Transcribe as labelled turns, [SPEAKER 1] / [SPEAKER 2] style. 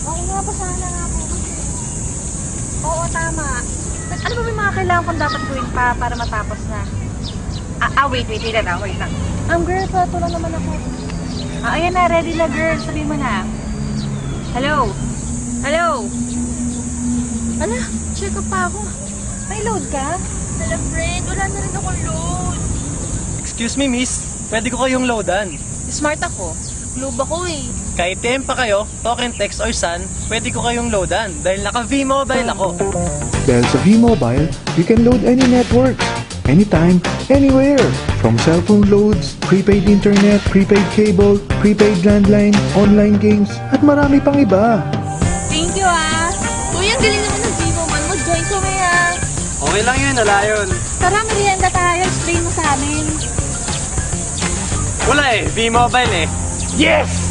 [SPEAKER 1] Oo nga, basahan na nga po. Oo, tama. Ano ba may mga kailangan kong dapat gawin pa para matapos na? Wait lang. Girl, pato lang naman ako. Ayan na, ready na girl. Sabihin mo na. Hello? Hello? Ala, check up pa ako. May load ka? Wala, friend. Wala na rin akong load.
[SPEAKER 2] Excuse me, miss. Pwede ko kayong loadan.
[SPEAKER 1] Smart ako. Globe ako eh.
[SPEAKER 2] Kahit TM pa kayo, talk and text or sun, pwede ko kayong loadan dahil naka V-Mobile ako.
[SPEAKER 3] Dahil sa V-Mobile, you can load any network, anytime, anywhere. From cellphone loads, prepaid internet, prepaid cable, prepaid landline, online games, at marami pang iba.
[SPEAKER 1] Thank you ah. Uy, ang galing naman ng Vivo man. Mag-join kami ah.
[SPEAKER 2] Okay lang yun, wala yun.
[SPEAKER 1] Tara, merienda tayo. Explain mo sa amin.
[SPEAKER 2] Wala eh, V-Mobile eh. Yes!